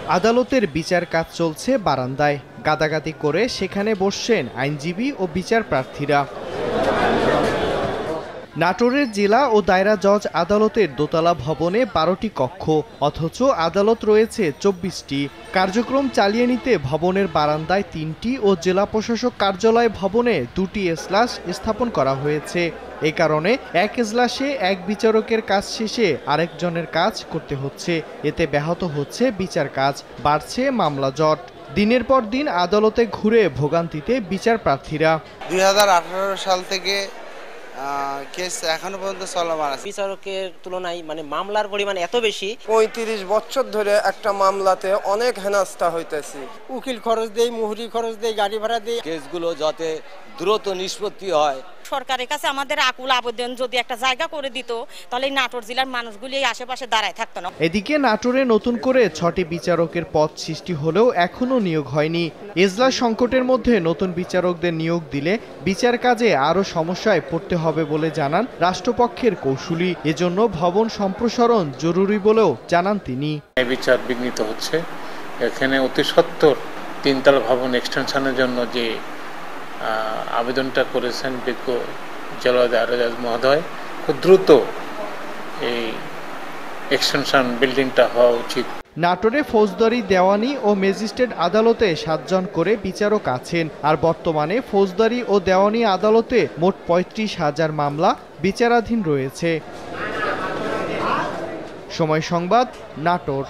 আদালতের বিচার কাজ চলছে বারান্দায়, গাদাগাদি করে সেখানে বসছেন আইনজীবী ও বিচার প্রার্থীরা। নাটোরের জেলা ও দায়রা জজ আদালতের দোতলা ভবনে 12টি কক্ষ, অথচ আদালত রয়েছে 24টি। কার্যক্রম চালিয়ে নিতে ভবনের বারান্দায় 3টি ও জেলা প্রশাসক কার্যালয় ভবনে 2টি এজলাস স্থাপন করা হয়েছে। এ কারণে এক এজলাসে এক বিচারকের কাজ শেষে আরেকজনের কাজ করতে হচ্ছে। এতে ব্যাহত হচ্ছে বিচার কাজ, বাড়ছে মামলা জট। দিনের পর দিন আদালতে ঘুরে ভোগান্তিতে বিচার প্রার্থীরা। 2018 সাল থেকে কেস এখনো পর্যন্ত চলমান আছে। বিচারকের তুলনায় মামলার পরিমাণ এত বেশি। 35 বছর ধরে একটা মামলাতে অনেক হেনস্থা হইতেছি। উকিল খরচ দেই, মুহুরি খরচ দেই, গাড়ি ভাড়া দেই। কেসগুলো যাতে দ্রুত নিষ্পত্তি হয়। সরকারের কাছে আমাদের আকুল আবেদন, যদি একটা জায়গা করে দিত তাহলে নাটোর জেলার মানুষগুলি এই আশেপাশে দাঁড়ায় থাকতো না। এদিকে নাটোরে নতুন করে 6টি বিচারকের পদ সৃষ্টি হলেও এখনো নিয়োগ হয়নি। এজলাস সংকটের মধ্যে নতুন বিচারকদের নিয়োগ দিলে বিচার কাজে আরও সমস্যায় পড়তে হবে বলে জানান রাষ্ট্রপক্ষের কৌঁসুলি। এজন্য ভবন সম্প্রসারণ জরুরি বলেও জানান তিনি। বিচার বিঘ্নিত হচ্ছে, এখানে অতি সত্বর 3তলা ভবন এক্সটেনশনের জন্য যে আবেদনটা করেছেন বিজ্ঞ জেলা দায়রা জজ মহোদয়, খুব দ্রুত এই এক্সটেনশন বিল্ডিংটা হওয়া উচিত। নাটোরে ফৌজদারি, দেওয়ানি ও ম্যাজিস্ট্রেট আদালতে 7 জন করে বিচারক আছেন। আর বর্তমানে ফৌজদারি ও দেওয়ানি আদালতে মোট 35,000 মামলা বিচারাধীন রয়েছে। সময় সংবাদ, নাটোর।